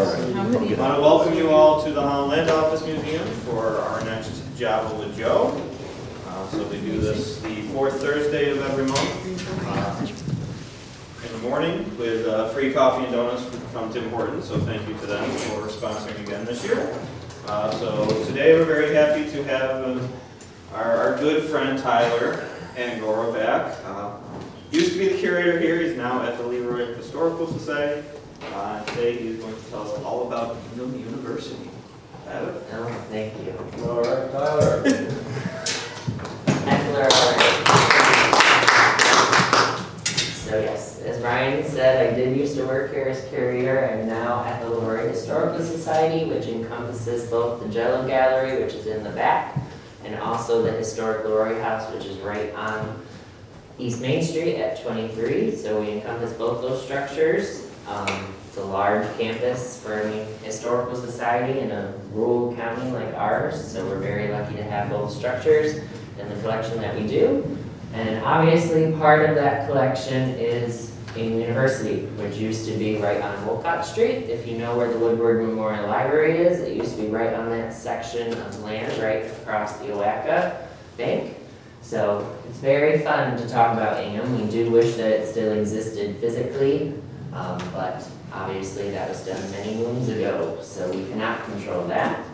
All right. I want to welcome you all to the Holland Land Office Museum for our next Java with Joe. So we do this the fourth Thursday of every month in the morning with free coffee and donuts from Tim Hortons. So thank you to them for sponsoring again this year. So today we're very happy to have our good friend Tyler Angora back. Used to be the curator here. He's now at the LeRoy Historical Society. Today he's going to tell us all about Ingham University. Tyler? Oh, thank you. All right, Tyler. So yes, as Ryan said, I did used to work here as curator. I'm now at the LeRoy Historical Society, which encompasses both the Jello Gallery, which is in the back, and also the historic LeRoy House, which is right on East Main Street at 23. So we encompass both those structures. It's a large campus for any historical society in a rural county like ours, so we're very lucky to have both structures in the collection that we do. And obviously part of that collection is Ingham University, which used to be right on Wolcott Street. If you know where the Woodward Memorial Library is, it used to be right on that section of land right across the Attica Bank. So it's very fun to talk about Ingham. We do wish that it still existed physically, but obviously that was done many moons ago, so we cannot control that.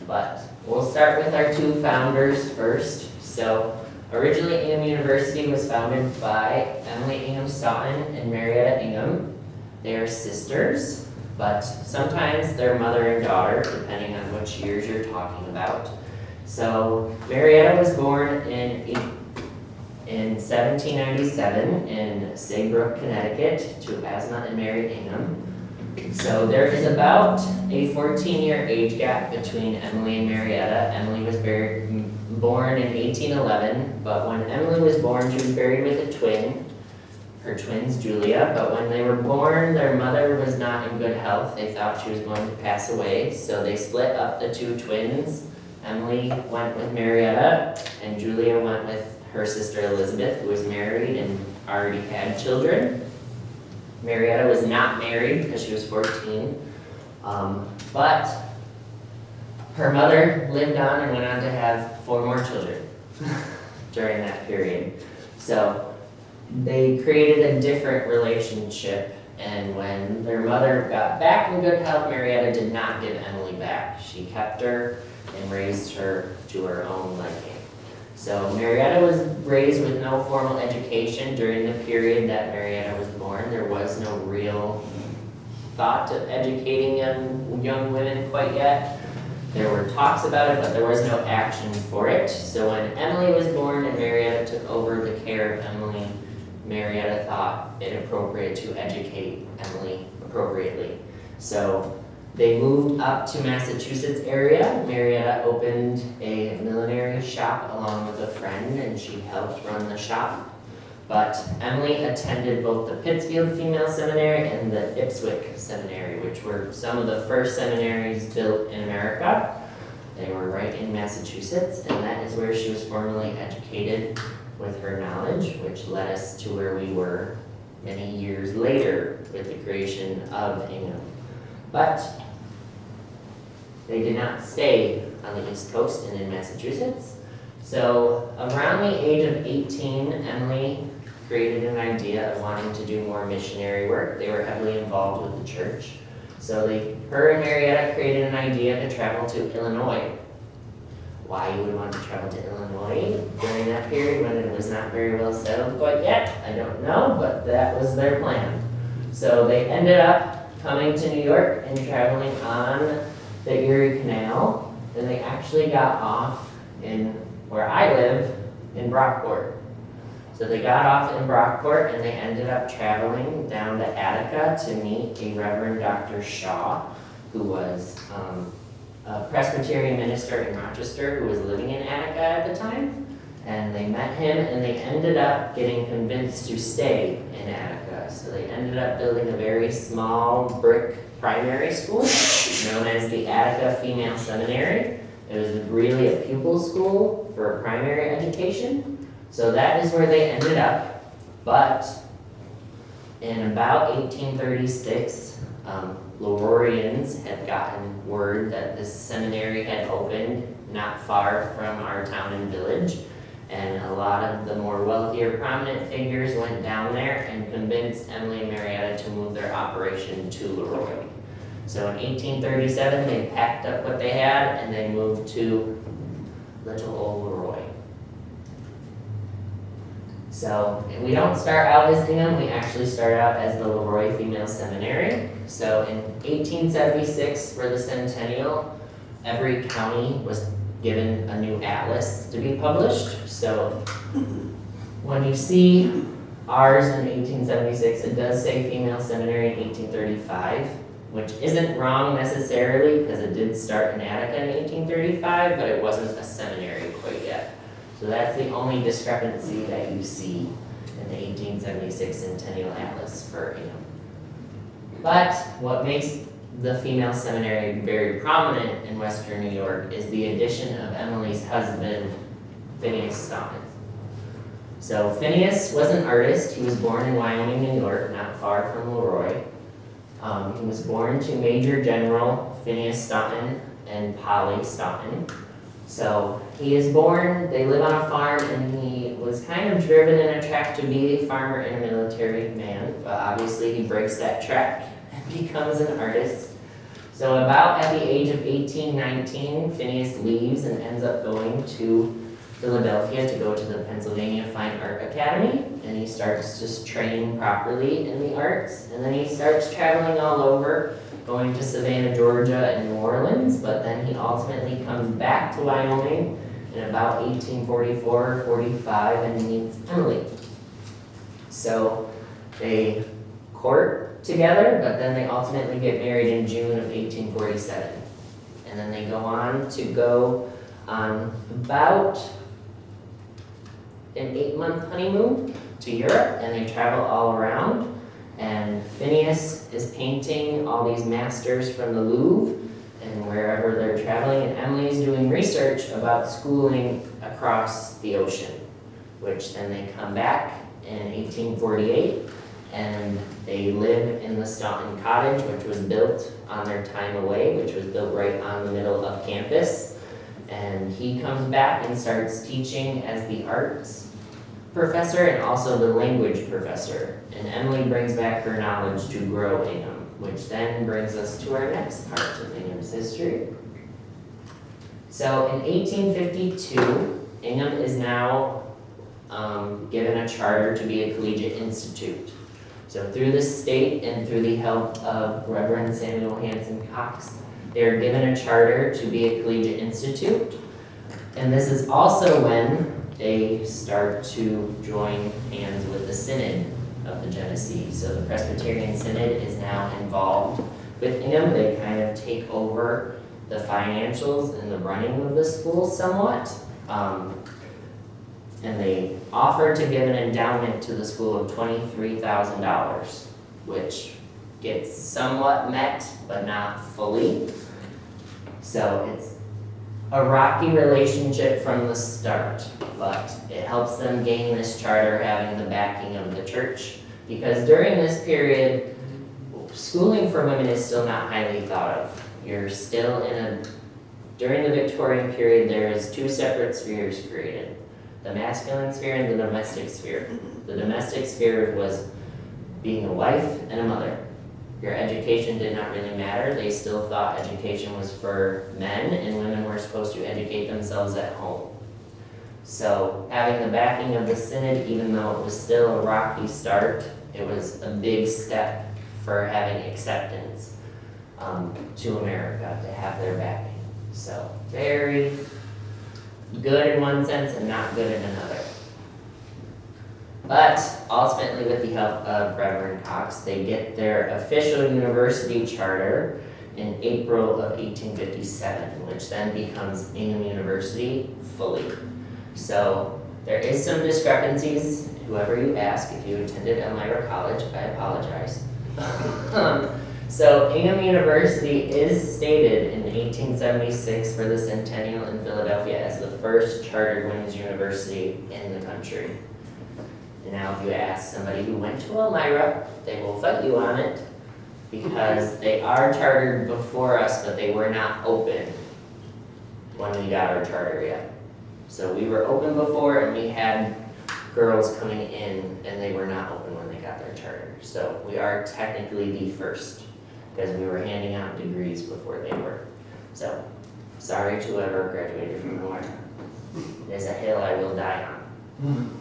But we'll start with our two founders first. So originally Ingham University was founded by Emily Ingham Staunton and Marietta Ingham. They are sisters, but sometimes they're mother and daughter, depending on which years you're talking about. So Marietta was born in 1797 in Saybrook, Connecticut, to Asma and Mary Ingham. So there is about a 14-year age gap between Emily and Marietta. Emily was born in 1811, but when Emily was born, she was buried with a twin, her twins Julia, but when they were born, their mother was not in good health. They thought she was going to pass away, so they split up the two twins. Emily went with Marietta, and Julia went with her sister Elizabeth, who was married and already had children. Marietta was not married because she was 14, but her mother lived on and went on to have 4 more children during that period. So they created a different relationship, and when their mother got back in good health, Marietta did not give Emily back. She kept her and raised her to her own liking. So Marietta was raised with no formal education during the period that Marietta was born. There was no real thought of educating young women quite yet. There were talks about it, but there was no action for it. So when Emily was born and Marietta took over the care of Emily, Marietta thought it appropriate to educate Emily appropriately. So they moved up to Massachusetts area. Marietta opened a millinery shop along with a friend, and she helped run the shop. But Emily attended both the Pittsfield Female Seminary and the Ipswich Seminary, which were some of the first seminaries built in America. They were right in Massachusetts, and that is where she was formally educated with her knowledge, which led us to where we were many years later with the creation of Ingham. But they did not stay on the East Coast and in Massachusetts. So around the age of 18, Emily created an idea of wanting to do more missionary work. They were heavily involved with the church. So her and Marietta created an idea to travel to Illinois. Why you would want to travel to Illinois during that period when it was not very well settled quite yet, I don't know, but that was their plan. So they ended up coming to New York and traveling on the Erie Canal, and they actually got off in where I live in Brockport. So they got off in Brockport and they ended up traveling down to Attica to meet a Reverend Dr. Shaw, who was a Presbyterian minister in Rochester who was living in Attica at the time. And they met him and they ended up getting convinced to stay in Attica. So they ended up building a very small brick primary school known as the Attica Female Seminary. It was really a pupil school for primary education. So that is where they ended up. But in about 1836, LeRoyans had gotten word that this seminary had opened not far from our town and village, and a lot of the more wealthier prominent figures went down there and convinced Emily and Marietta to move their operation to LeRoy. So in 1837, they packed up what they had and they moved to little old LeRoy. So we don't start out as Ingham, we actually start out as the LeRoy Female Seminary. So in 1876, for the centennial, every county was given a new atlas to be published. So when you see ours in 1876, it does say Female Seminary in 1835, which isn't wrong necessarily because it did start in Attica in 1835, but it wasn't a seminary quite yet. So that's the only discrepancy that you see in the 1876 Centennial Atlas for Ingham. But what makes the female seminary very prominent in Western New York is the addition of Emily's husband, Phineas Staunton. So Phineas was an artist. He was born in Wyoming, New York, not far from LeRoy. He was born to Major General Phineas Staunton and Polly Staunton. So he is born, they live on a farm, and he was kind of driven in a track to be a farmer and a military man, but obviously he breaks that track and becomes an artist. So about at the age of 18, 19, Phineas leaves and ends up going to Philadelphia to go to the Pennsylvania Fine Art Academy, and he starts to train properly in the arts, and then he starts traveling all over, going to Savannah, Georgia, and New Orleans, but then he ultimately comes back to Wyoming in about 1844 or 45 and meets Emily. So they court together, but then they ultimately get married in June of 1847. And then they go on to go on about an 8-month honeymoon to Europe, and they travel all around. And Phineas is painting all these masters from the Louvre and wherever they're traveling, and Emily's doing research about schooling across the ocean, which then they come back in 1848, and they live in the Staunton Cottage, which was built on their time away, which was built right on the middle of campus. And he comes back and starts teaching as the arts professor and also the language professor. And Emily brings back her knowledge to grow Ingham, which then brings us to our next part of Ingham's history. So in 1852, Ingham is now given a charter to be a collegiate institute. So through the state and through the help of Reverend Samuel Hanson Cox, they are given a charter to be a collegiate institute. And this is also when they start to join hands with the Synod of the Genesee. So the Presbyterian Synod is now involved with Ingham. They kind of take over the financials and the running of the school somewhat. And they offer to give an endowment to the school of $23,000, which gets somewhat met, but not fully. So it's a rocky relationship from the start, but it helps them gain this charter having the backing of the church, because during this period, schooling for women is still not highly thought of. You're still during the Victorian period, there is 2 separate spheres created, the masculine sphere and the domestic sphere. The domestic sphere was being a wife and a mother. Your education did not really matter. They still thought education was for men, and women were supposed to educate themselves at home. So having the backing of the Synod, even though it was still a rocky start, it was a big step for having acceptance to America, to have their backing. So very good in one sense and not good in another. But ultimately, with the help of Reverend Cox, they get their official university charter in April of 1857, which then becomes Ingham University fully. So there is some discrepancies. Whoever you ask, if you attended Elmira College, I apologize. So Ingham University is stated in 1876 for the centennial in Philadelphia as the first chartered women's university in the country. And now if you ask somebody who went to Elmira, they will fight you on it. because they are chartered before us, but they were not open when we got our charter yet. So we were open before and we had girls coming in and they were not open when they got their charter. So we are technically the first because we were handing out degrees before they were. So sorry to whoever graduated from North. There's a hill I will die on.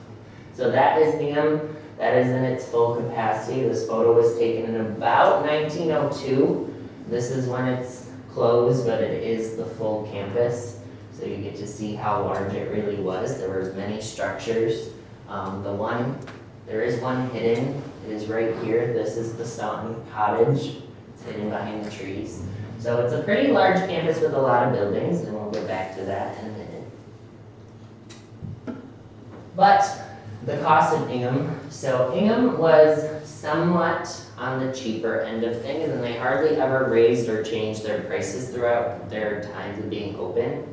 So that is Ingham. That is in its full capacity. This photo was taken in about 1902. This is when it's closed, but it is the full campus. So you get to see how large it really was. There was many structures. There is one hidden. It is right here. This is the Staunton Cottage. It's hidden behind the trees. So it's a pretty large campus with a lot of buildings, and we'll get back to that in a minute. But the cost of Ingham. So Ingham was somewhat on the cheaper end of things, and they hardly ever raised or changed their prices throughout their times of being open.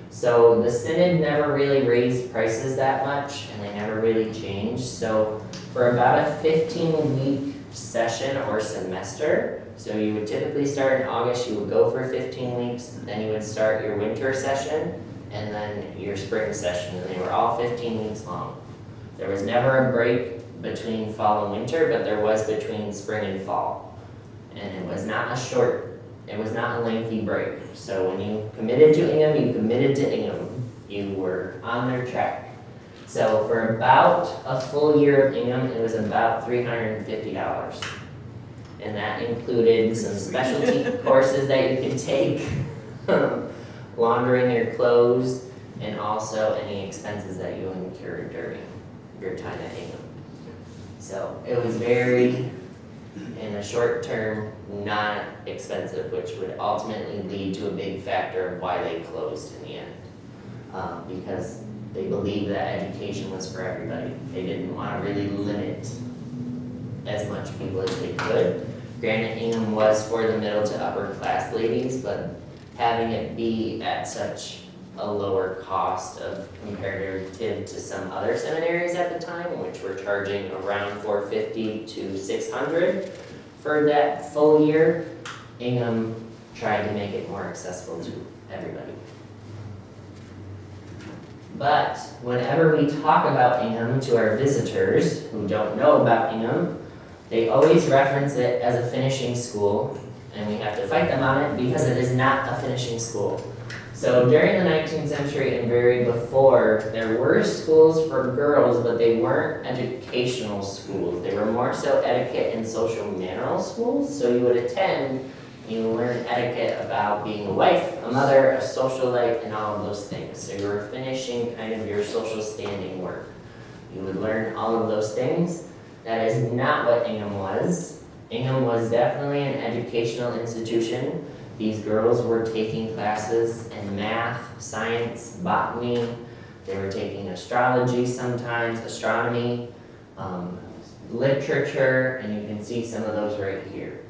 So the Synod never really raised prices that much, and they never really changed. So for about a 15-week session or semester, so you would typically start in August, you would go for 15 weeks, then you would start your winter session, and then your spring session, and they were all 15 weeks long. There was never a break between fall and winter, but there was between spring and fall. And it was not a lengthy break. So when you committed to Ingham, you committed to Ingham. You were on their track. So for about a full year of Ingham, it was about $350. And that included some specialty courses that you could take, laundering your clothes, and also any expenses that you incurred during your time at Ingham. So it was very, in a short term, not expensive, which would ultimately lead to a big factor of why they closed in the end. Because they believed that education was for everybody. They didn't want to really limit as much people as they could. Granted, Ingham was for the middle to upper class ladies, but having it be at such a lower cost of comparative to some other seminaries at the time, which were charging around $450 to $600 for that full year, Ingham tried to make it more accessible to everybody. But whenever we talk about Ingham to our visitors who don't know about Ingham, they always reference it as a finishing school, and we have to fight them on it because it is not a finishing school. So during the 19th century and very before, there were schools for girls, but they weren't educational schools. They were more so etiquette and social manneral schools. So you would attend, you learn etiquette about being a wife, a mother, a socialite, and all of those things. So you were finishing kind of your social standing work. You would learn all of those things. That is not what Ingham was. Ingham was definitely an educational institution. These girls were taking classes in math, science, botany. They were taking astrology sometimes, astronomy, literature, and you can see some of those right here.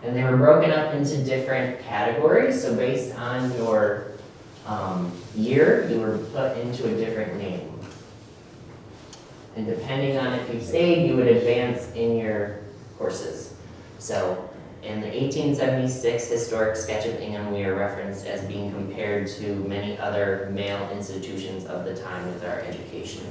And they were broken up into different categories, so based on your year, you were put into a different name. And depending on if you stayed, you would advance in your courses. So in the 1876 historic sketch of Ingham, we are referenced as being compared to many other male institutions of the time with our education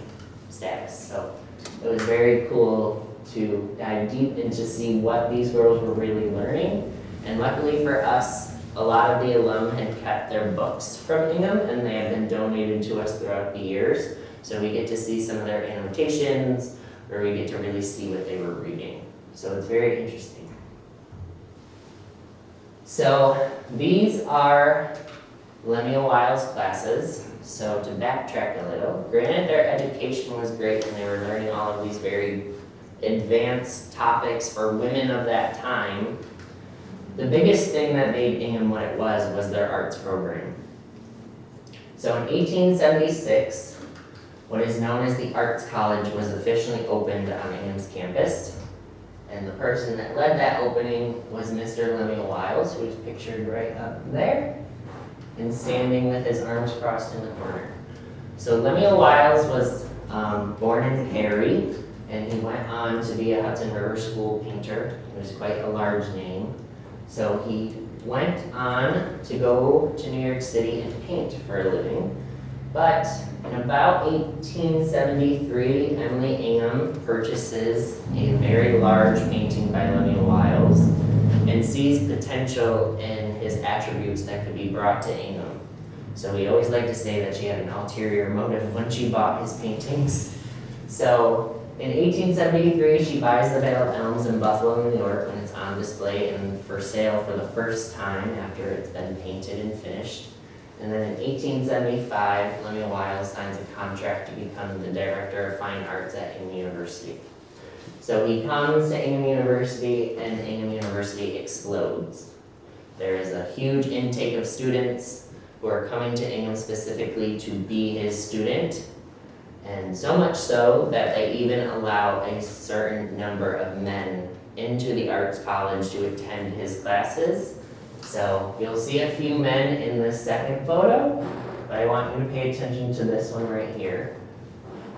status. So it was very cool to dive deep and to see what these girls were really learning. And luckily for us, a lot of the alum had kept their books from Ingham, and they have been donated to us throughout the years. So we get to see some of their annotations, or we get to really see what they were reading. So it's very interesting. So these are Lemuel Wiles' classes. So to backtrack a little, granted their education was great and they were learning all of these very advanced topics for women of that time. The biggest thing that made Ingham what it was their arts program. So in 1876, what is known as the Arts College was officially opened on Ingham's campus. And the person that led that opening was Mr. Lemuel Wiles, who is pictured right up there, and standing with his arms crossed in the corner. So Lemuel Wiles was born in Perry, and he went on to be a Hudson River School painter. He was quite a large name. So he went on to go to New York City and paint for a living. But in about 1873, Emily Ingham purchases a very large painting by Lemuel Wiles and sees potential in his attributes that could be brought to Ingham. So we always like to say that she had an ulterior motive when she bought his paintings. So in 1873, she buys the Veil of Elms in Buffalo, New York, when it's on display and for sale for the first time after it's been painted and finished. And then in 1875, Lemuel Wiles signs a contract to become the Director of Fine Arts at Ingham University. So he comes to Ingham University, and Ingham University explodes. There is a huge intake of students who are coming to Ingham specifically to be his student, and so much so that they even allow a certain number of men into the Arts College to attend his classes. So you'll see a few men in this second photo, but I want you to pay attention to this one right here.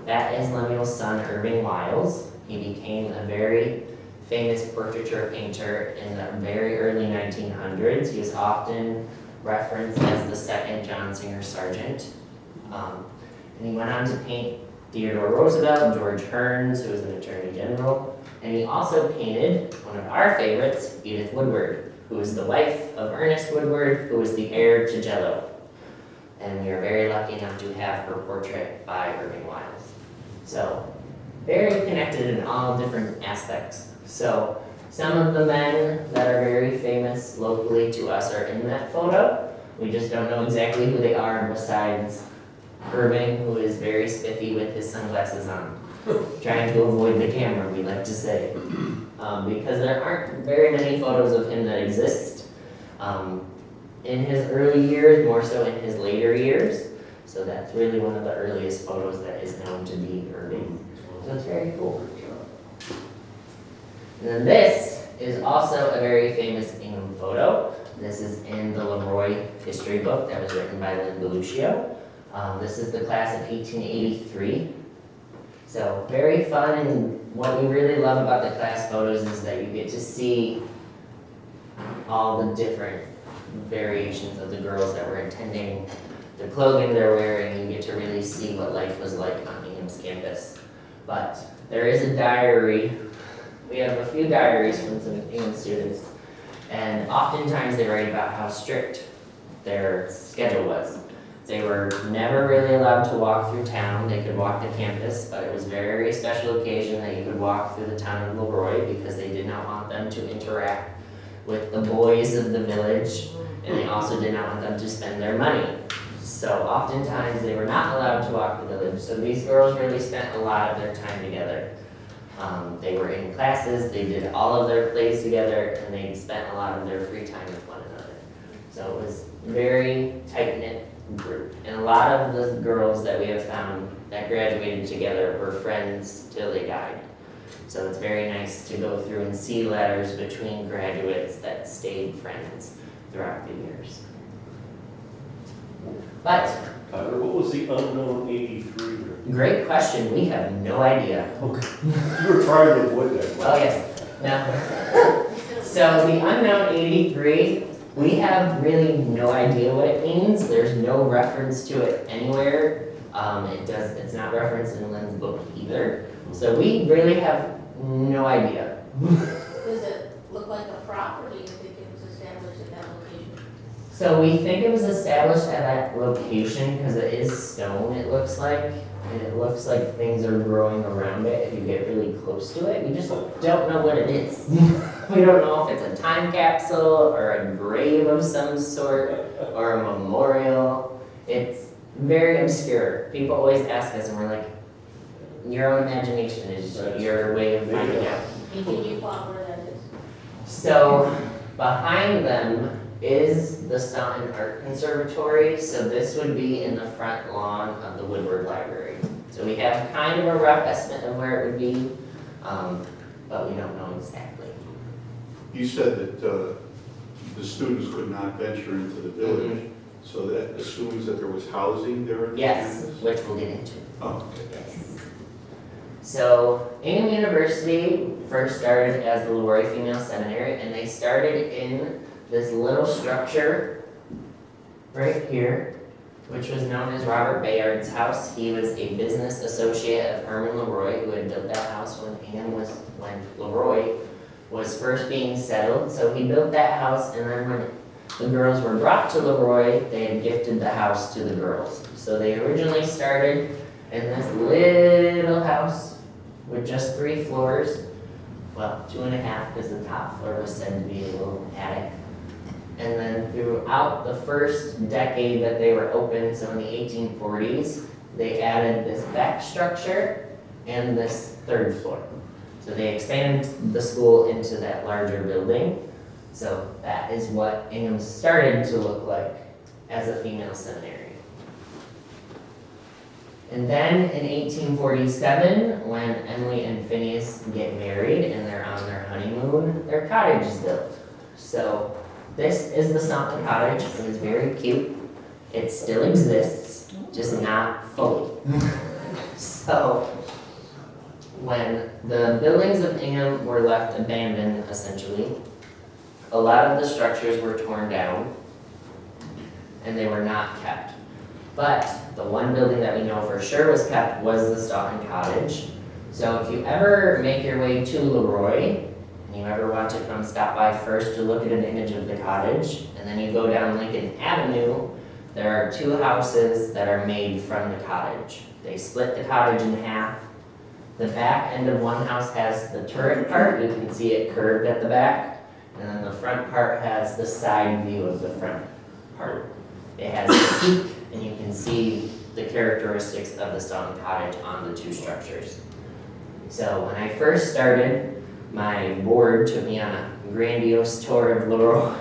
That is Lemuel's son, Irving Wiles. He became a very famous portraiture painter in the very early 1900s. He was often referenced as the second John Singer Sargent. And he went on to paint Theodore Roosevelt, George Hearns, who was an attorney general. And he also painted one of our favorites, Edith Woodward, who is the wife of Ernest Woodward, who is the heir to Jello. And we are very lucky enough to have her portrait by Irving Wiles. So, very connected in all different aspects. So, some of the men that are very famous locally to us are in that photo. We just don't know exactly who they are besides Irving, who is very spiffy with his sunglasses on, trying to avoid the camera, we like to say. Because there aren't very many photos of him that exist in his early years, more so in his later years. So that's really one of the earliest photos that is known to be Irving. So it's very cool. And then this is also a very famous Ingham photo. This is in the LeRoy history book that was written by Lynn Beluccio. This is the class of 1883. So very fun, and what we really love about the class photos is that you get to see all the different variations of the girls that were attending, the clothing they're wearing. You get to really see what life was like on Ingham's campus. But there is a diary. We have a few diaries from some Ingham students, and oftentimes they write about how strict their schedule was. They were never really allowed to walk through town. They could walk the campus, but it was a very special occasion that you could walk through the town of LeRoy because they did not want them to interact with the boys of the village, and they also did not want them to spend their money. So oftentimes they were not allowed to walk the village. So these girls really spent a lot of their time together. They were in classes, they did all of their plays together, and they spent a lot of their free time with one another. So it was very tight-knit group. And a lot of the girls that we have found that graduated together were friends till they died. So it's very nice to go through and see letters between graduates that stayed friends throughout the years. But Tyler, what was the unknown 83? great question. We have no idea. Okay. You were trying to avoid that. Oh, yes. No. So the unknown 83, we have really no idea what it means. There's no reference to it anywhere. It's not referenced in Lynn's book either. So we really have no idea. Does it look like a prop, or do you think it was established at that location? So we think it was established at that location because it is stone, it looks like. And it looks like things are growing around it if you get really close to it. We just don't know what it is. We don't know if it's a time capsule or a grave of some sort or a memorial. It's very obscure. People always ask us and we're like, your own imagination is your way of finding out. And can you plot where that is? So behind them is the Staunton Art Conservatory, so this would be in the front lawn of the Woodward Library. So we have kind of a rough estimate of where it would be, but we don't know exactly. You said that the students could not venture into the village, so that assumes that there was housing there? Yes, which we'll get into. Oh, okay. Yes. So Ingham University first started as the LeRoy Female Seminary, and they started in this little structure right here, which was known as Robert Bayard's house. He was a business associate of Herman LeRoy, who had built that house when LeRoy was first being settled. So he built that house, and then when the girls were brought to LeRoy, they had gifted the house to the girls. So they originally started in this little house with just 3 floors. Well, 2.5, because the top floor was said to be a little attic. And then throughout the first decade that they were open, so in the 1840s, they added this back structure and this 3rd floor. So they expanded the school into that larger building. So that is what Ingham started to look like as a female seminary. And then in 1847, when Emily and Phineas get married and they're on their honeymoon, their cottage is built. So this is the Staunton Cottage. It was very cute. It still exists, just not fully. So when the buildings of Ingham were left abandoned, essentially, a lot of the structures were torn down and they were not kept. But the one building that we know for sure was kept was the Staunton Cottage. So if you ever make your way to LeRoy, and you ever want to come stop by first to look at an image of the cottage, and then you go down Lincoln Avenue, there are 2 houses that are made from the cottage. They split the cottage in half. The back end of one house has the turret part, you can see it curved at the back, and then the front part has the side view of the front part. It has a peak, and you can see the characteristics of the Staunton Cottage on the 2 structures. So when I first started, my board took me on a grandiose tour of LeRoy,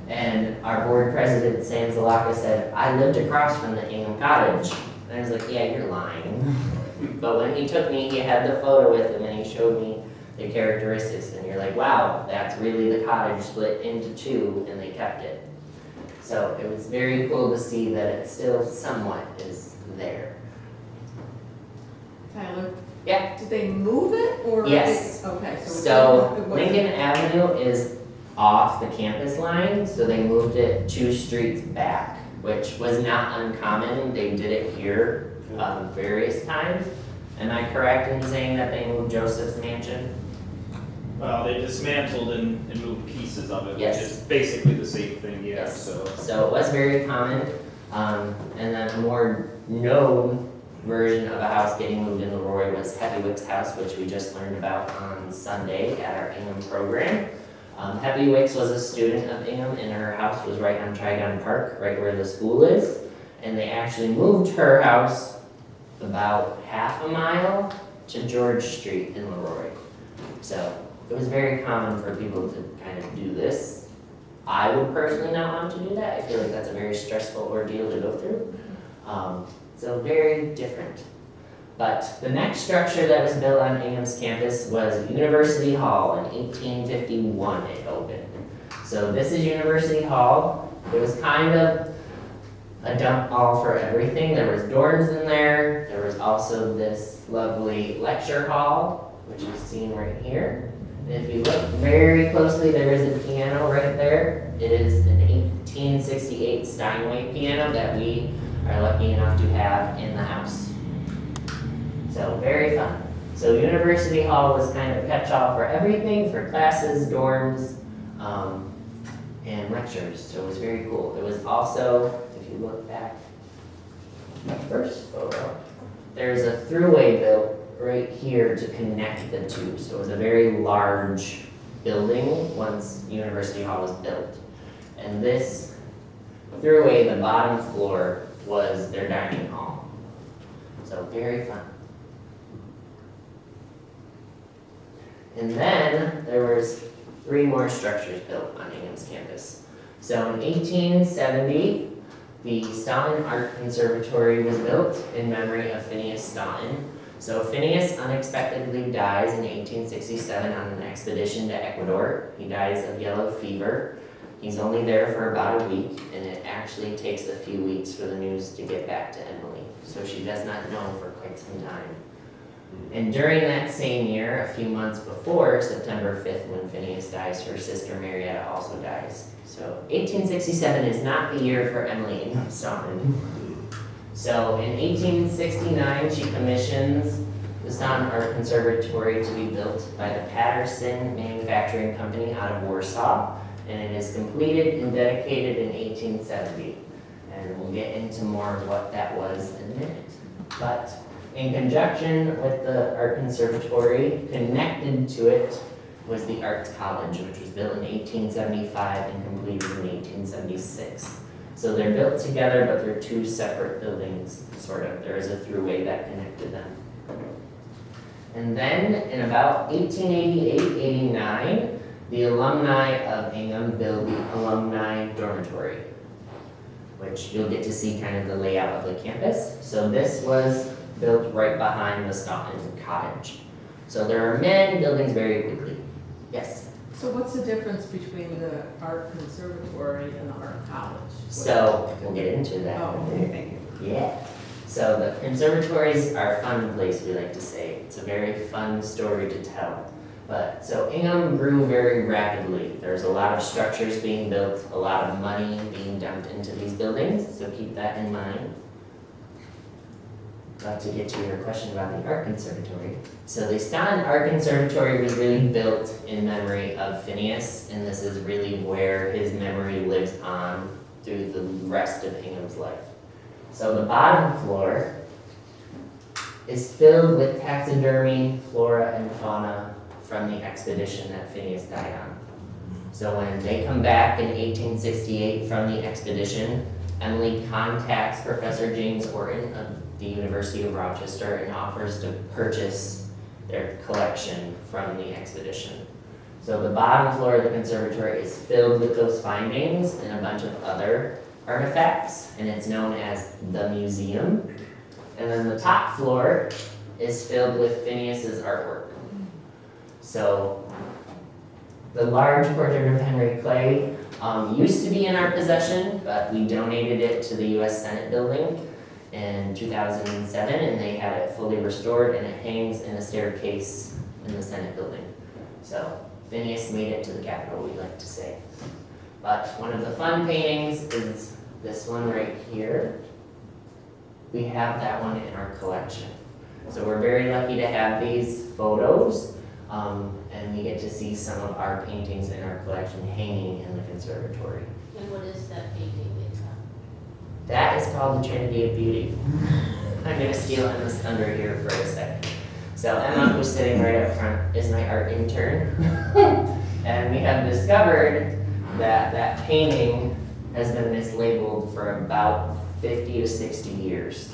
and our board president, Sam Zalaka, said, "I lived across from the Ingham Cottage." And I was like, "Yeah, you're lying." But when he took me, he had the photo with him, and he showed me the characteristics, and you're like, wow, that's really the cottage split into 2, and they kept it. So it was very cool to see that it still somewhat is there. Tyler? Yeah. Did they move it or? Yes. Okay, so. So it wasn't- Lincoln Avenue is off the campus line, so they moved it 2 streets back, which was not uncommon. They did it here various times. Am I correct in saying that they moved Joseph's mansion? Well, they dismantled and moved pieces of it, Yes. which is basically the same thing, yeah, Yes. so. So it was very common. And then a more known version of a house getting moved in LeRoy was Happy Wick's house, which we just learned about on Sunday at our Ingham program. Happy Wicks was a student of Ingham, and her house was right on Trigon Park, right where the school is. And they actually moved her house about half a mile to George Street in LeRoy. So it was very common for people to kind of do this. I would personally not want to do that. I feel like that's a very stressful ordeal to go through. So very different. But the next structure that was built on Ingham's campus was University Hall. In 1851 it opened. So this is University Hall. It was kind of a dump all for everything. There was dorms in there. There was also this lovely lecture hall, which is seen right here. And if you look very closely, there is a piano right there. It is an 1868 Steinway piano that we are lucky enough to have in the house. So very fun. So University Hall was kind of catch-all for everything, for classes, dorms, and lectures. So it was very cool. It was also, if you look back at the first photo, there's a thruway built right here to connect the 2. So it was a very large building once University Hall was built. And this thruway, the bottom floor, was their dining hall. So very fun. And then there was 3 more structures built on Ingham's campus. So in 1870, the Staunton Art Conservatory was built in memory of Phineas Staunton. So Phineas unexpectedly dies in 1867 on an expedition to Ecuador. He dies of yellow fever. He's only there for about a week, and it actually takes a few weeks for the news to get back to Emily. So she does not know for quite some time. And during that same year, a few months before September 5th, when Phineas dies, her sister Marietta also dies. So 1867 is not the year for Emily Ingham Staunton. So in 1869, she commissions the Staunton Art Conservatory to be built by the Patterson Manufacturing Company out of Warsaw, and it is completed and dedicated in 1870. And we'll get into more of what that was in a minute. But in conjunction with the Art Conservatory, connected to it was the Arts College, which was built in 1875 and completed in 1876. So they're built together, but they're two separate buildings, sort of. There is a throughway that connected them. And then in about 1888-89, the alumni of Ingham built the alumni dormitory, which you'll get to see kind of the layout of the campus. So this was built right behind the Staunton Cottage. So there are many buildings very quickly. Yes? So what's the difference between the art conservatory and the art college? So we'll get into that. Oh, okay, thank you. Yeah. So the conservatories are a fun place, we like to say. It's a very fun story to tell. But so Ingham grew very rapidly. There's a lot of structures being built, a lot of money being dumped into these buildings, so keep that in mind. About to get to your question about the art conservatory. So the Staunton Art Conservatory was really built in memory of Phineas, and this is really where his memory lives on through the rest of Ingham's life. So the bottom floor is filled with taxidermy, flora, and fauna from the expedition that Phineas died on. So when they come back in 1868 from the expedition, Emily contacts Professor James Orton of the University of Rochester and offers to purchase their collection from the expedition. So the bottom floor of the conservatory is filled with those findings and a bunch of other artifacts, and it's known as the museum. And then the top floor is filled with Phineas's artwork. So the large portrait of Henry Clay used to be in our possession, but we donated it to the U.S. Senate building in 2007, and they had it fully restored, and it hangs in a staircase in the Senate building. So Phineas made it to the Capitol, we like to say. But one of the fun paintings is this one right here. We have that one in our collection. So we're very lucky to have these photos, and we get to see some of our paintings in our collection hanging in the conservatory. And what is that painting it's on? That is called the Trinity of Beauty. I'm gonna steal Emma's thunder here for a second. So Emma, who's sitting right up front, is my art intern. And we have discovered that that painting has been mislabeled for about 50 to 60 years.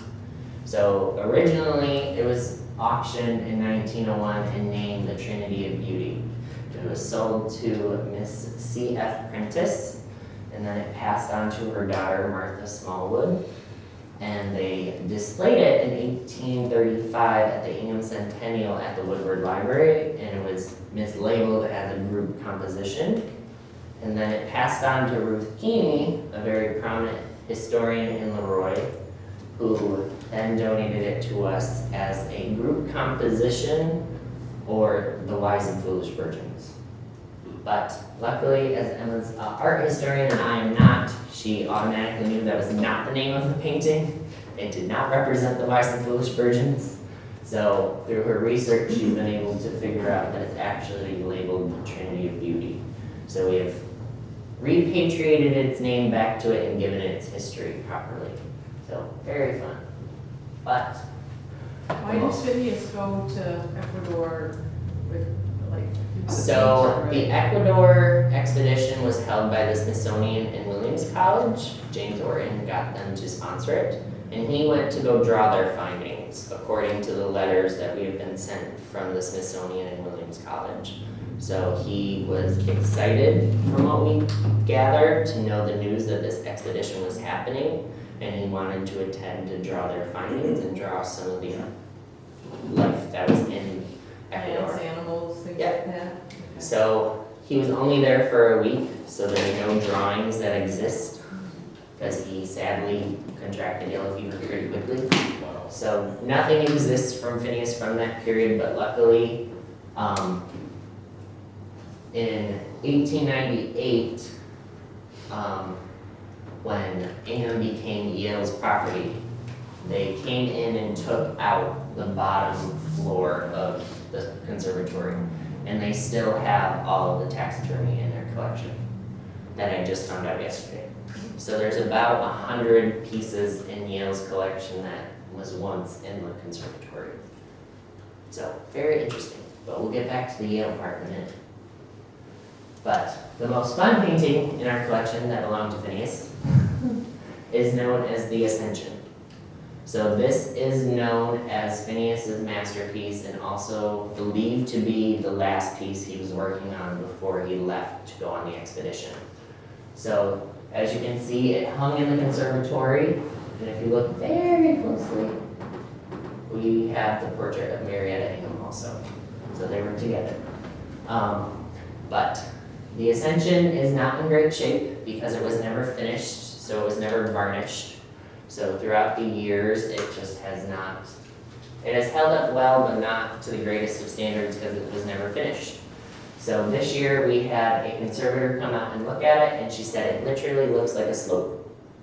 So originally it was auctioned in 1901 and named the Trinity of Beauty. It was sold to Miss C.F. Prentice, and then it passed on to her daughter Martha Smallwood. And they displayed it in 1835 at the Ingham Centennial at the Woodward Library, and it was mislabeled as a group composition. And then it passed on to Ruth Keeney, a very prominent historian in LeRoy, who then donated it to us as a group composition or the Wise and Foolish Virgins. But luckily, as Emma's art historian and I am not, she automatically knew that was not the name of the painting. It did not represent the Wise and Foolish Virgins. So through her research, she's been able to figure out that it's actually labeled the Trinity of Beauty. So we have repatriated its name back to it and given it its history properly. So very fun. But Why did Phineas go to Ecuador with, like... so the Ecuador expedition was held by the Smithsonian in Williams College. James Orton got them to sponsor it, and he went to go draw their findings according to the letters that we have been sent from the Smithsonian in Williams College. So he was excited from what we gathered to know the news that this expedition was happening, and he wanted to attend to draw their findings and draw some of the life that was in Ecuador. Plants, animals, things Yeah. like that? Okay. So he was only there for a week, so there's no drawings that exist, because he sadly contracted yellow fever pretty quickly. So nothing exists from Phineas from that period, but luckily, in 1898, when Ingham became Yale's property, they came in and took out the bottom floor of the conservatory, and they still have all of the taxidermy in their collection that I just found out yesterday. So there's about 100 pieces in Yale's collection that was once in the conservatory. So very interesting, but we'll get back to the Yale part in a minute. But the most fun painting in our collection that belonged to Phineas is known as the Ascension. So this is known as Phineas's masterpiece and also believed to be the last piece he was working on before he left to go on the expedition. So as you can see, it hung in the conservatory, and if you look very closely, we have the portrait of Marietta Ingham also. So they were together. But the Ascension is not in great shape because it was never finished, so it was never varnished. So throughout the years, it just has not, it has held up well, but not to the greatest of standards because it was never finished. So this year, we had a conservator come out and look at it, and she said it literally looks like a slope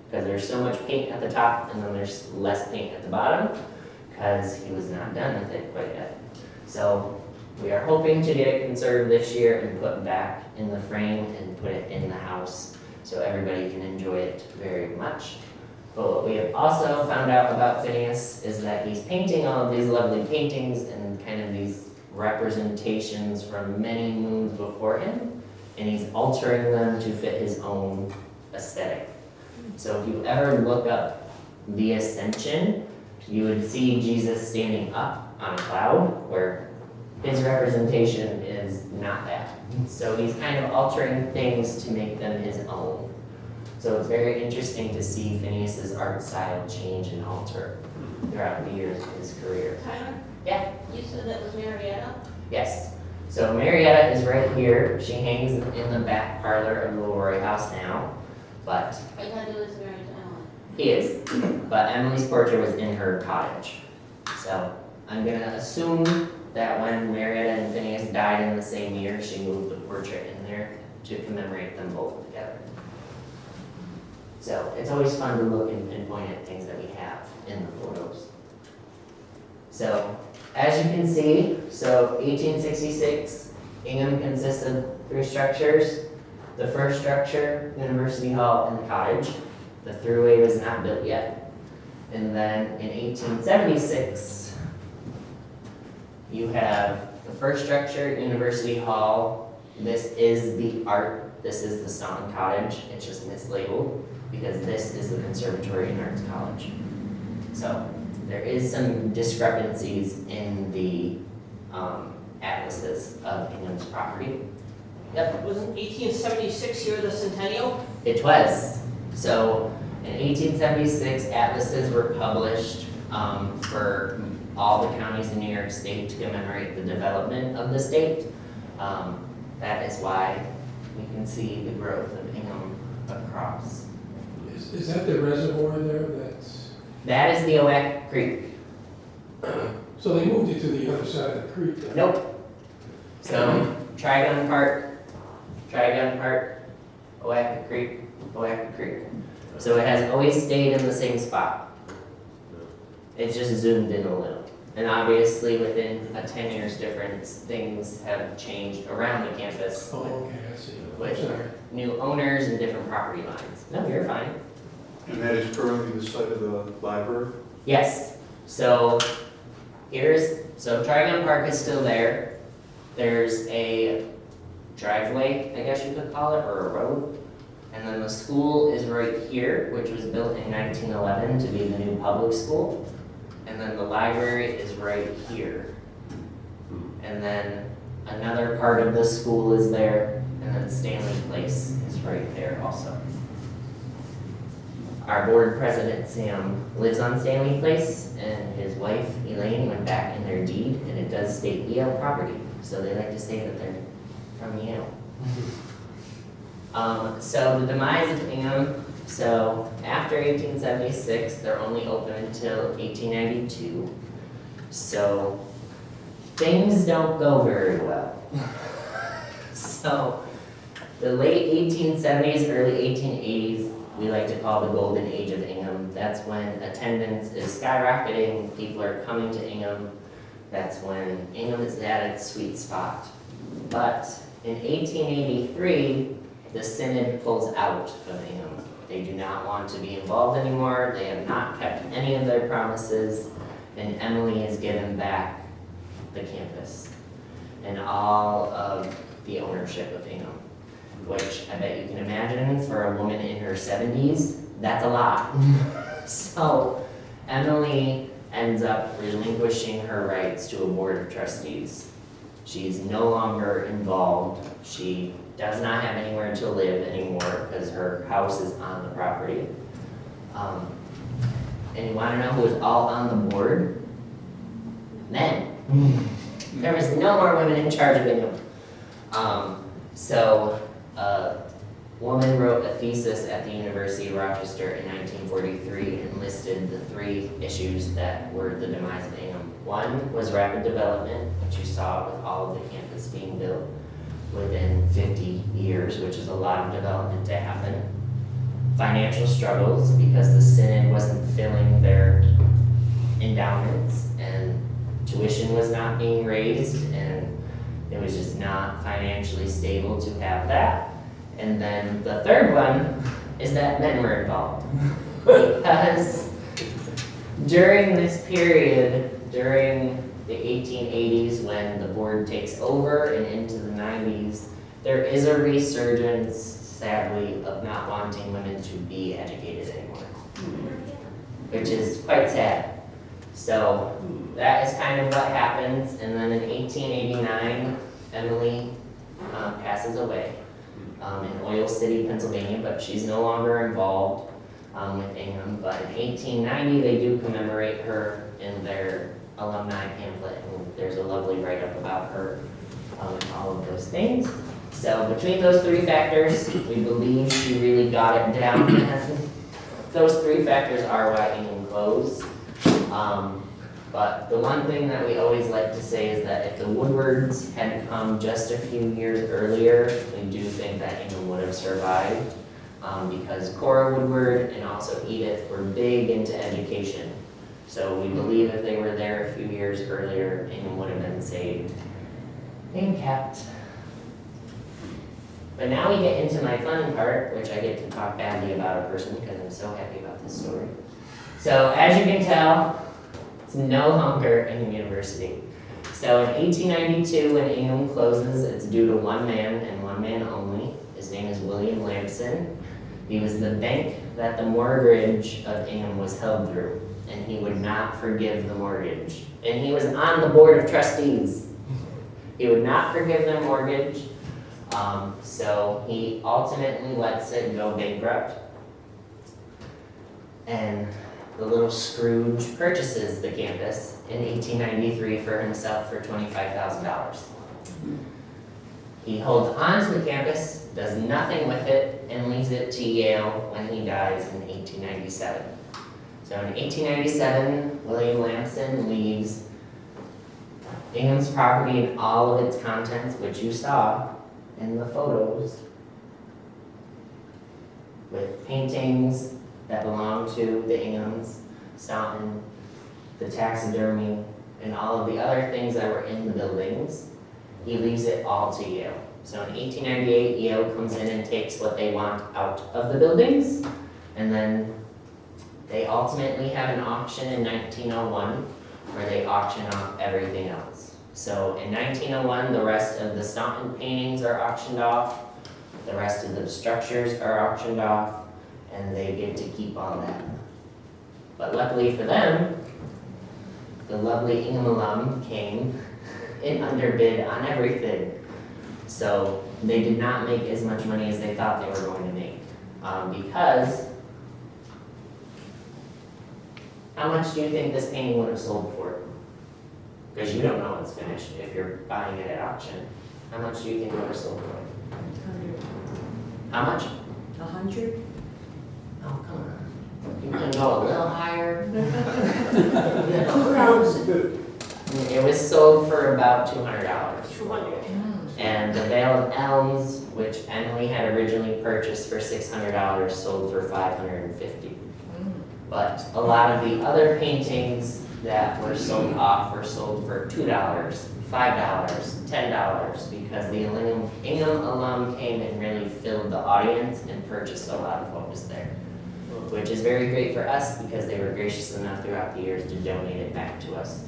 because there's so much paint at the top, and then there's less paint at the bottom because he was not done with it quite yet. So we are hoping to get it conserved this year and put back in the frame and put it in the house so everybody can enjoy it very much. But what we have also found out about Phineas is that he's painting all of these lovely paintings and kind of these representations from many moons before him, and he's altering them to fit his own aesthetic. So if you ever look up the Ascension, you would see Jesus standing up on a cloud, where his representation is not that. So he's kind of altering things to make them his own. So it's very interesting to see Phineas's art style change and alter throughout the years of his career. Tyler, Yeah, you said that was Marietta? yes. So Marietta is right here. She hangs in the back parlor of the LeRoy house now, but I thought it was married to Ellen. he is. But Emily's portrait was in her cottage. So I'm gonna assume that when Marietta and Phineas died in the same year, she moved the portrait in there to commemorate them both together. So it's always fun to look and pinpoint at things that we have in the photos. So as you can see, so 1866, Ingham consists of 3 structures. The first structure, University Hall and the cottage. The thruway was not built yet. And then in 1876, you have the first structure, University Hall. This is the art, this is the Staunton Cottage. It's just mislabeled because this is the Conservatory and Arts College. So there is some discrepancies in the atlases of Ingham's property. Yep, Wasn't 1876 here the centennial? it was. So in 1876, atlases were published for all the counties in New York State to commemorate the development of the state. That is why we can see the growth of Ingham across. Is that the reservoir there That is the Oak Creek. so they moved it to the other side of the creek? then? Nope. So Trigon Park, Oak Creek, Oak Creek. So it has always stayed in the same spot. It's just zoomed in a little. And obviously within a 10 years difference, things have changed around the campus Oh, with okay, I see. Wait. Sorry. new owners and different property lines. No, you're fine. And that is currently the site of the library? Yes, so so Trigon Park is still there. There's a driveway, I guess you could call it, or a road. And then the school is right here, which was built in 1911 to be the new public school. And then the library is right here. And then another part of the school is there, and then Stanley Place is right there also. Our board president, Sam, lives on Stanley Place, and his wife, Elaine, went back in their deed, and it does state Yale property. So they like to say that they're from Yale. So the demise of Ingham So after 1876, they're only open until 1892. So things don't go very well. So the late 1870s, early 1880s, we like to call the golden age of Ingham. That's when attendance is skyrocketing, people are coming to Ingham. That's when Ingham is at its sweet spot. But in 1883, the Synod pulls out of Ingham. They do not want to be involved anymore. They have not kept any of their promises, and Emily is given back the campus and all of the ownership of Ingham, which I bet you can imagine for a woman in her 70s, that's a lot. So Emily ends up relinquishing her rights to a board of trustees. She's no longer involved. She does not have anywhere to live anymore because her house is on the property. And you want to know who was all on the board? Men. There was no more women in charge of Ingham. So a woman wrote a thesis at the University of Rochester in 1943 and listed the 3 issues that were the demise of Ingham. One was rapid development, which you saw with all of the campus being built within 50 years, which is a lot of development to happen. Financial struggles, because the Synod wasn't filling their endowments and tuition was not being raised, and it was just not financially stable to have that. And then the third one is that men were involved. Because during this period, during the 1880s, when the board takes over and into the 90s, there is a resurgence, sadly, of not wanting women to be educated anymore, which is quite sad. So that is kind of what happens, and then in 1889, Emily passes away in Oil City, Pennsylvania, but she's no longer involved with Ingham. But in 1890, they do commemorate her in their alumni pamphlet, and there's a lovely write-up about her and all of those things. So between those 3 factors, we believe she really got it down. Those 3 factors are why Ingham closed. But the one thing that we always like to say is that if the Woodwards had come just a few years earlier, we do think that Ingham would have survived, because Cora Woodward and also Edith were big into education. So we believe if they were there a few years earlier, Ingham would have been saved and kept. But now we get into my fun part, which I get to talk badly about a person because I'm so happy about this story. So as you can tell, it's no longer Ingham University. So in 1892, when Ingham closes, it's due to one man and one man only. His name is William Lamson. He was the bank that the mortgage of Ingham was held through, and he would not forgive the mortgage. And he was on the board of trustees. He would not forgive their mortgage, so he ultimately lets it go bankrupt. And the little Scrooge purchases the campus in 1893 for himself for $25,000. He holds on to the campus, does nothing with it, and leaves it to Yale when he dies in 1897. So in 1897, William Lamson leaves Ingham's property and all of its contents, which you saw in the photos, with paintings that belong to the Inghams, Staunton, the taxidermy, and all of the other things that were in the buildings. He leaves it all to Yale. So in 1898, Yale comes in and takes what they want out of the buildings, and then they ultimately have an auction in 1901 where they auction off everything else. So in 1901, the rest of the Staunton paintings are auctioned off, the rest of the structures are auctioned off, and they get to keep all that. But luckily for them, the lovely Ingham alum came and underbid on everything. So they did not make as much money as they thought they were going to make. Because, how much do you think this painting would have sold for? Because you don't know it's finished if you're buying it at auction. How much do you think it would have sold for? 100. How much? 100? Oh, come on. You can go a little higher. It was sold for about $200. 200. And the Vale of Elms, which Emily had originally purchased for $600, sold for $550. But a lot of the other paintings that were sold off were sold for $2, $5, $10, because the Ingham alum came and really filled the audience and purchased a lot of what was there. Which is very great for us because they were gracious enough throughout the years to donate it back to us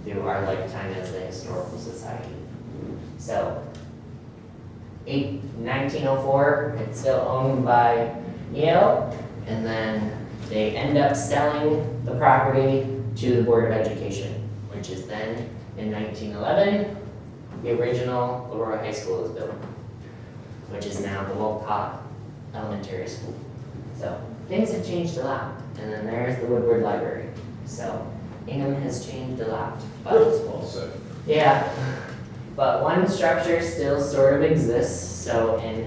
through our lifetime as the Historical Society. So, 1904, it's still owned by Yale, and then they end up selling the property to the Board of Education, which is then, in 1911, the original LeRoy High School is built, which is now the Wolcott Elementary School. So, things have changed a lot, and then there's the Woodward Library. So, Ingham has changed a lot, but Well said. yeah, but one structure still sort of exists. So in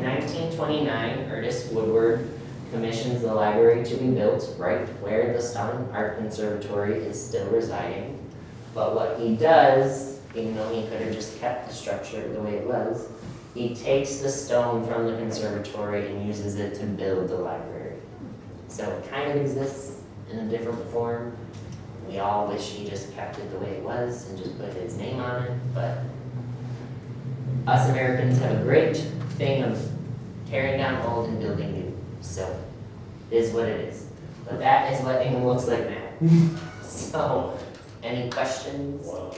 1929, Ernest Woodward commissions the library to be built right where the Stone Art Conservatory is still residing. But what he does, even though he could have just kept the structure the way it was, he takes the stone from the conservatory and uses it to build the library. So it kind of exists in a different form. We all wish he just kept it the way it was and just put his name on it, but us Americans have a great thing of tearing down old and building new. So it is what it is. But that is what Ingham looks like now. So, any questions? Wow.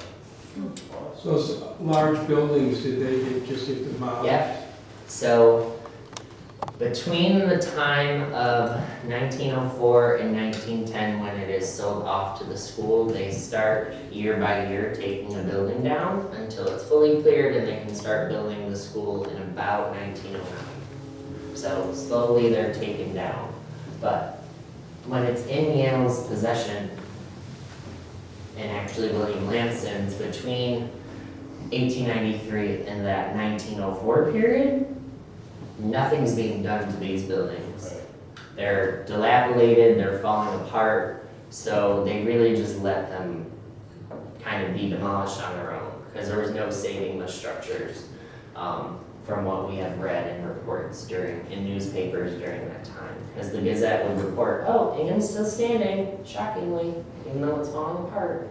So large buildings, did they just get demolished? Yep. So between the time of 1904 and 1910, when it is sold off to the school, they start year by year taking a building down until it's fully cleared and they can start building the school in about 1909. So slowly they're taken down. But when it's in Yale's possession, and actually William Lanson's, between 1893 and that 1904 period, nothing's being done to these buildings. They're dilapidated, they're falling apart, so they really just let them kind of be demolished on their own, because there was no saving the structures from what we have read in reports in newspapers during that time. Because the Gazette would report, oh, Ingham's still standing, shockingly, even though it's falling apart.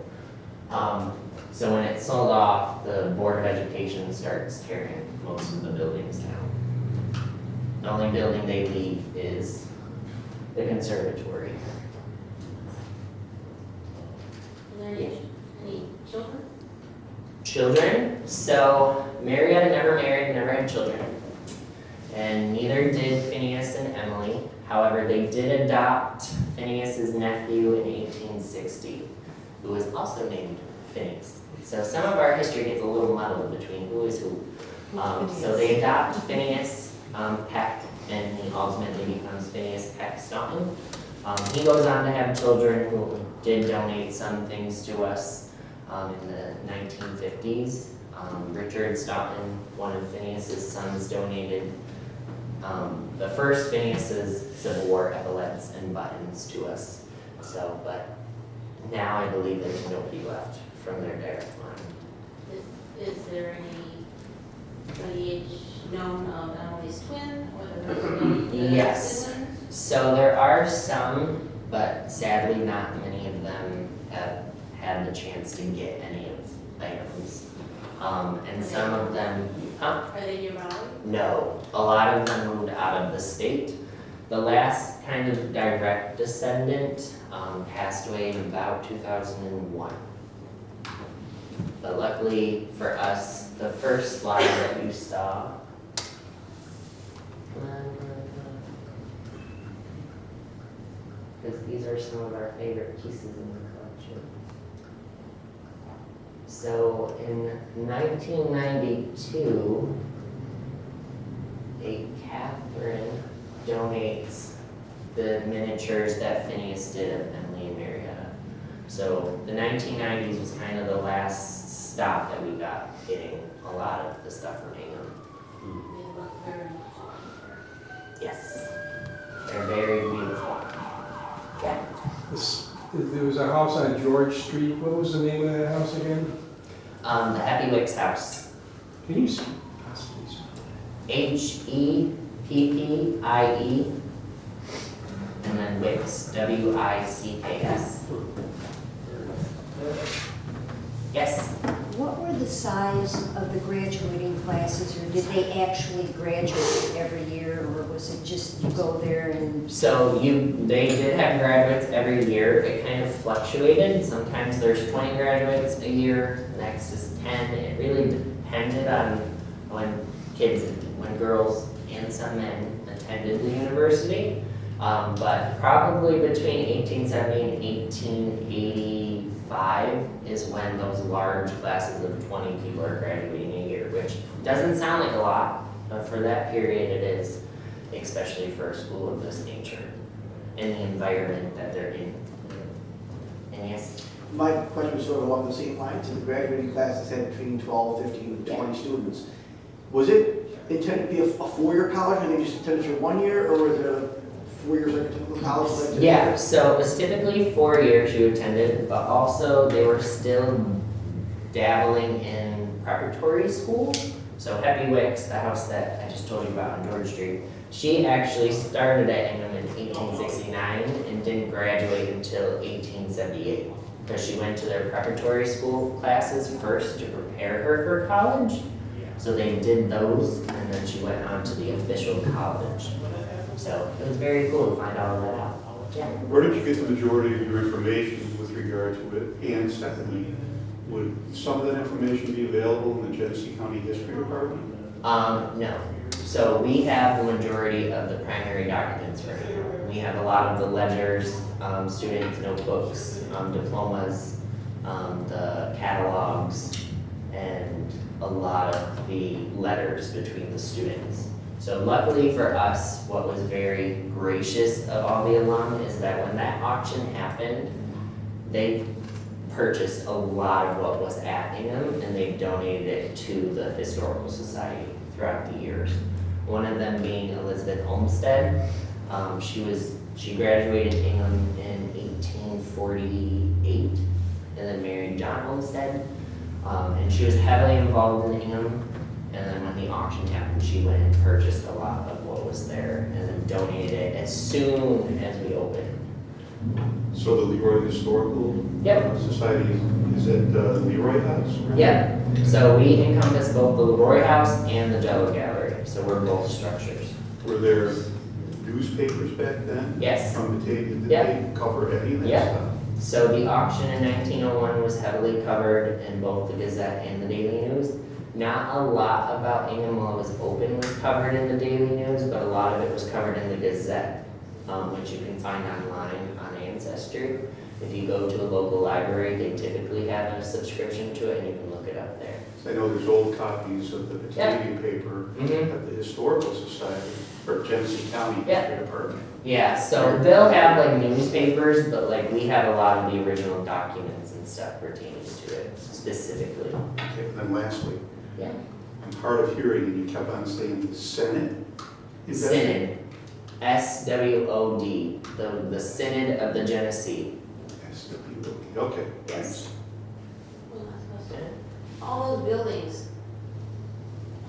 So when it's sold off, the Board of Education starts tearing most of the buildings down. The only building they leave is the conservatory. Are there any children? Children, so Marietta never married, never had children. And neither did Phineas and Emily. However, they did adopt Phineas's nephew in 1860, who was also named Phineas. So some of our history gets a little muddled between who is who. So they adopt Phineas Peck, and he ultimately becomes Phineas Peck Staunton. He goes on to have children who did donate some things to us in the 1950s. Richard Staunton, one of Phineas's sons, donated the first Phineas's Civil War epaulets and buttons to us. So, but now I believe there's nobody left from their direct line. Is there any lineage known of Emily's twin or the Yes. siblings? So there are some, but sadly not many of them have had the chance to get any of the items. And some of them, Are they nearby? no, a lot of them moved out of the state. The last kind of direct descendant passed away in about 2001. But luckily for us, the first slide that you saw, because these are some of our favorite pieces in the collection. So in 1992, a Catherine donates the miniatures that Phineas did of Emily and Marietta. So the 1990s was kind of the last stop that we got getting a lot of the stuff from Ingham. They look very much like her. Yes. there was a house on George Street. What was the name of that house again? The Happy Wicks House. Can you possibly spell Heppie, and then Wicks, Wicks. Yes. What were the size of the graduating classes, or did they actually graduate every year, or was it just you go there and? So they did have graduates every year. It kind of fluctuated. Sometimes there's 20 graduates a year, next is 10. It really depended on when girls and some men attended the university. But probably between 1870 and 1885 is when those large classes of 20 people are graduating a year, which doesn't sound like a lot, but for that period it is, especially for a school of this nature and the environment that they're in. And yes? My question was sort of along the same lines, and the graduating classes had between 12, 15, and 20 students. Was it intended to be a four-year college, and they just attended for 1 year, or was it a 4 years like a typical college? Like Yeah, so it was typically 4 years you attended, but also they were still dabbling in preparatory school. So Happy Wicks, the house that I just told you about on George Street, she actually started at Ingham in 1869 and didn't graduate until 1878 because she went to their preparatory school classes first to prepare her for college. So they did those, and then she went on to the official college. So it was very cool to find all of that out. Yeah. Where did you get the majority of your information with regard to it? And secondly, would some of that information be available in the Genesee County History Department? No. So we have the majority of the primary documents right now. We have a lot of the ledgers, students' notebooks, diplomas, the catalogs, and a lot of the letters between the students. So luckily for us, what was very gracious of all the alum is that when that auction happened, they purchased a lot of what was at Ingham and they donated it to the Historical Society throughout the years. One of them being Elizabeth Olmsted. She graduated Ingham in 1848 and then married John Olmsted. And she was heavily involved in Ingham. And then when the auction happened, she went and purchased a lot of what was there and then donated it as soon as we opened. So the LeRoy Historical Yep. Society is at LeRoy House? right? Yep. So we encompass both the LeRoy House and the Jello Gallery. So we're both structures. Were there newspapers back then? Yes. From the tape, did Yep. they cover any of that Yep. stuff? So the auction in 1901 was heavily covered in both the Gazette and the Daily News. Not a lot about Ingham while it was open was covered in the Daily News, but a lot of it was covered in the Gazette, which you can find online on Ancestry. If you go to a local library, they typically have a subscription to it and you can look it up there. I know there's old copies of the Batavia paper Mhm. at the Historical Society, or Genesee County Yeah. History Department. Yeah, so they'll have like newspapers, but like we have a lot of the original documents and stuff pertaining to it specifically. Okay, and then lastly, Yeah. I'm hard of hearing, and you kept on saying the Senate? Is that- Synod, SWOD, the Synod of the Genesee. SWOD, okay. Yes. One last question. All those buildings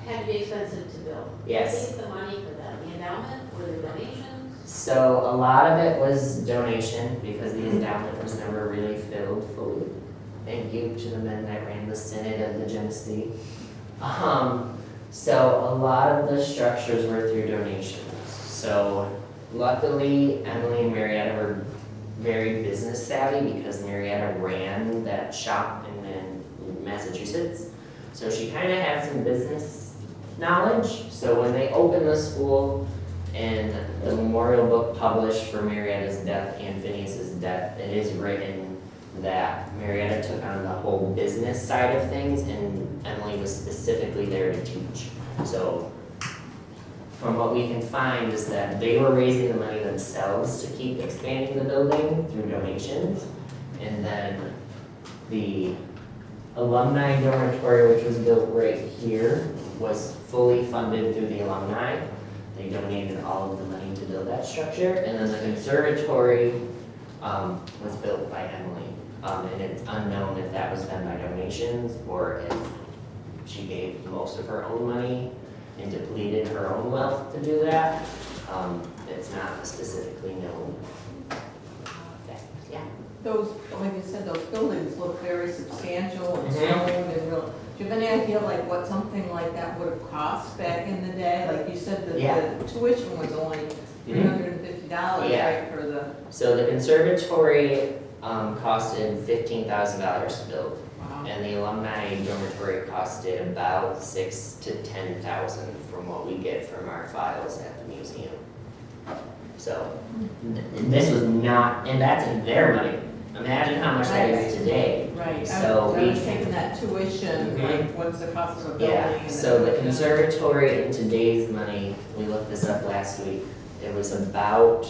had to be expensive to build. Yes. Who paid the money for that? The endowment, or the donations? So a lot of it was donation because the endowment was never really filled fully. Thank you to the men that ran the Synod of the Genesee. So a lot of the structures were through donations. So luckily, Emily and Marietta were very business savvy because Marietta ran that shop in Massachusetts. So she kind of had some business knowledge. So when they opened the school and the memorial book published for Marietta's death and Phineas's death, it is written that Marietta took on the whole business side of things and Emily was specifically there to teach. So from what we can find is that they were raising the money themselves to keep expanding the building through donations. And then the alumni dormitory, which was built right here, was fully funded through the alumni. They donated all of the money to build that structure. And then the conservatory was built by Emily. And it's unknown if that was done by donations or if she gave most of her own money and depleted her own wealth to do that. It's not specifically known. Yeah. Those, like you said, those buildings look very substantial and Mhm. stone and real. Do you have any idea like what something like that would have cost back in the day? Like you said, Yeah. the tuition was only $350, Yeah. right, for the, So the conservatory costed $15,000 to build, wow. and the alumni dormitory costed about $6,000 to $10,000 from what we get from our files at the museum. So this was not, and that's in their money. Imagine how much that is today. Right, So I was we- taking that tuition, Mhm. like what's the cost of a building? Yeah, and so then- the conservatory in today's money, we looked this up last week, it was about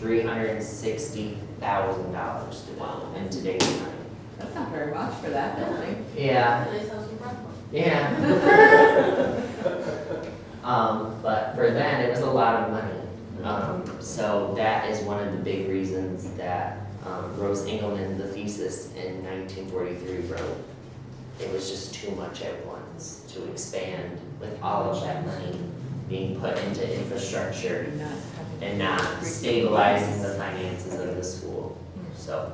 $360,000 to build in today's money. That's not very much for that building. Yeah, Nice house in Brooklyn. yeah. But for then, it was a lot of money. So that is one of the big reasons that Rose Engelman, the thesis in 1943, wrote. It was just too much at once to expand with all of that money being put into infrastructure Not having- and not stabilizing the finances of the school, so.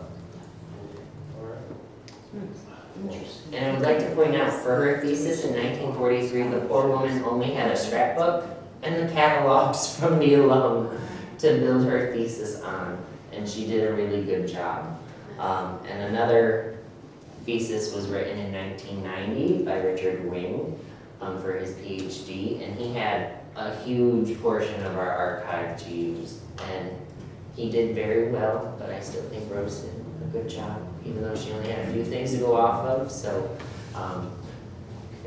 And I would like to point out, for her thesis in 1943, the poor woman only had a scrapbook and the catalogs from the alum to build her thesis on, and she did a really good job. And another thesis was written in 1990 by Richard Wing for his PhD, and he had a huge portion of our archive to use, and he did very well, but I still think Rose did a good job, even though she only had a few things to go off of, so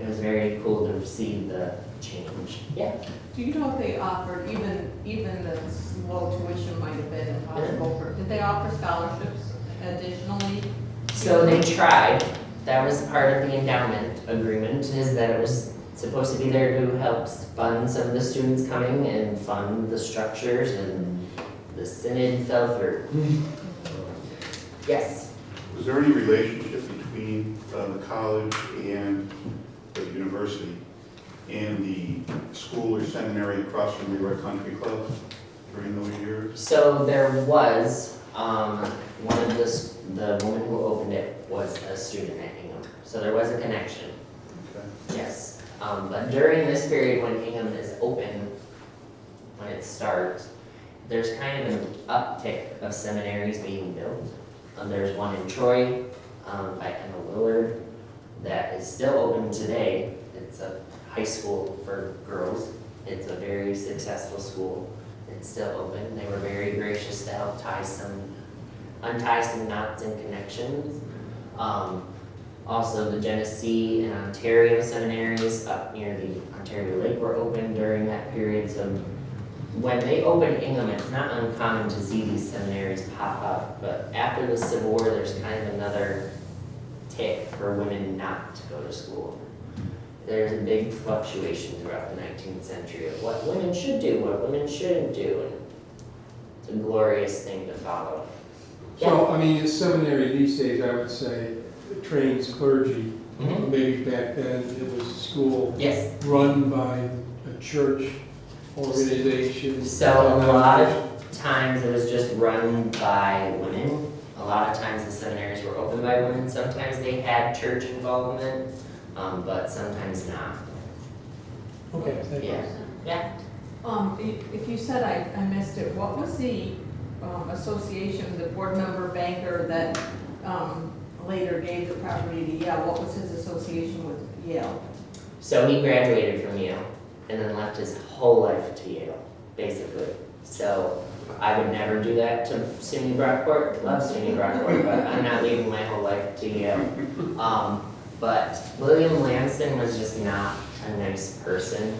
it was very cool to see the change. Yeah. Do you know if they offered, even the low tuition might have been impossible for, did they offer scholarships additionally? So they tried, that was part of the endowment agreement, is that it was supposed to be there to help fund some of the students coming and fund the structures, and the synod fell through. Yes. Was there any relationship between the college and the university and the school or seminary across from LeRoy Country Club during those years? So there was, one of the woman who opened it was a student at Ingham, so there was a connection, Okay. yes. But during this period when Ingham is open, when it starts, there's kind of an uptick of seminaries being built. There's one in Troy, by Emma Willard, that is still open today. It's a high school for girls. It's a very successful school. It's still open. They were very gracious to help untie some knots and connections. Also, the Genesee and Ontario seminaries up near the Ontario Lake were open during that period. So when they opened Ingham, it's not uncommon to see these seminaries pop up. But after the Civil War, there's kind of another tick for women not to go to school. There's a big fluctuation throughout the 19th century of what women should do, what women shouldn't do. And it's a glorious thing to follow. So, I mean, a seminary these days, I would say, trains clergy. Mhm. Maybe back then, it was a school Yes. run by a church organization. So a lot of times it was just run by women. A lot of times the seminaries were opened by women. Sometimes they had church involvement, but sometimes not. Okay, thank you. Yeah. Yeah. If you said I missed it, what was the association, the board member banker that later gave the property to Yale? What was his association with Yale? So he graduated from Yale and then left his whole life to Yale, basically. So I would never do that to SUNY Brockport. Love SUNY Brockport, but I'm not leaving my whole life to Yale. But William Lamson was just not a nice person.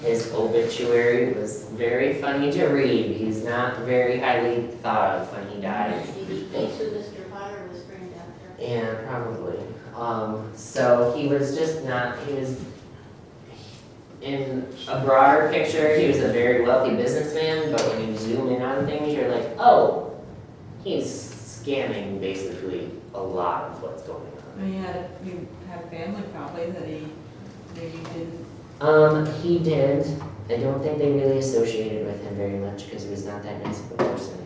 His obituary was very funny to read. He's not very highly thought of when he died. Maybe face who Mr. Potter was named after. Yeah, probably. So he was just not, he was, in a broader picture, he was a very wealthy businessman, but when you zoom in on things, you're like, oh, He's scamming basically a lot of what's going on. You had family probably that he maybe didn't. He did. I don't think they really associated with him very much because he was not that nice of a person,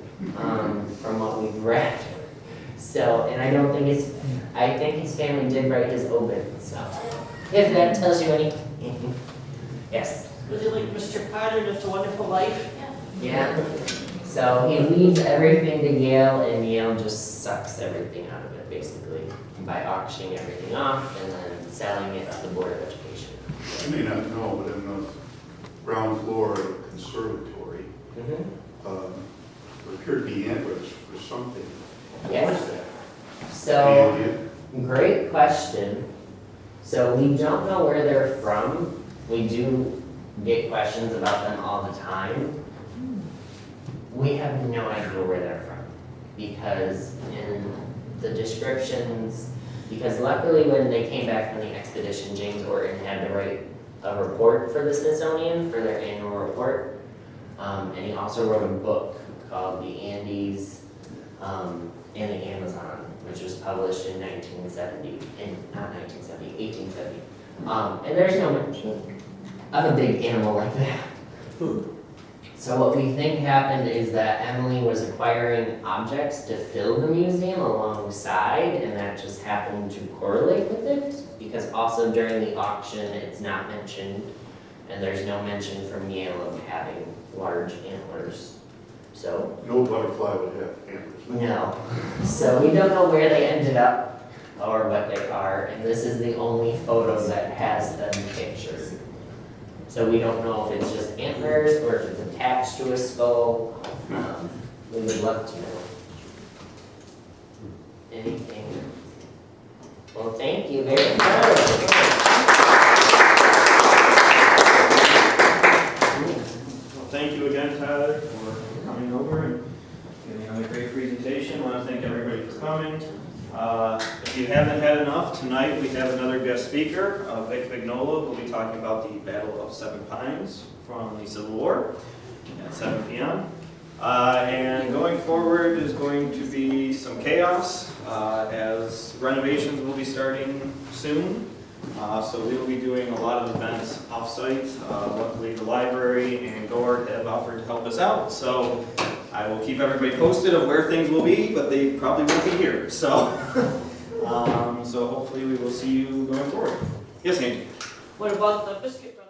from what we've read. So, and I don't think I think his family did write his obit, so, if that tells you anything. Yes. Was it like Mr. Potter, Just a Wonderful Life? Yeah. So he leaves everything to Yale, and Yale just sucks everything out of it, basically, by auctioning everything off and then selling it to the Board of Education. You may not know, but in the ground floor of the conservatory, there appear to be antlers for something. Yes. What is that? So, Any idea? great question. So we don't know where they're from. We do get questions about them all the time. We have no idea where they're from because in the descriptions, because luckily when they came back from the expedition, James Orton had to write a report for the Smithsonian for their annual report. And he also wrote a book called The Andes and the Amazon, which was published in 1870. And there's no mention of a big animal like that. So what we think happened is that Emily was acquiring objects to fill the museum alongside, and that just happened to correlate with it, because also during the auction, it's not mentioned, and there's no mention from Yale of having large antlers. So, No butterfly would have antlers. no. So we don't know where they ended up or what they are, and this is the only photo that has them pictured. So we don't know if it's just antlers or if it's attached to a skull. We would love to know. Anything? Well, thank you very much. Well, thank you again, Tyler, for coming over and giving another great presentation. I want to thank everybody for coming. If you haven't had enough, tonight we have another guest speaker, Vic Vignola, who will be talking about the Battle of Seven Pines from the Civil War at 7 p.m. And going forward is going to be some chaos as renovations will be starting soon. So we will be doing a lot of events off-site. Luckily, the library and Angora have offered to help us out. So I will keep everybody posted of where things will be, but they probably won't be here. So, so hopefully we will see you going forward. Yes, Angie? What about the biscuit run?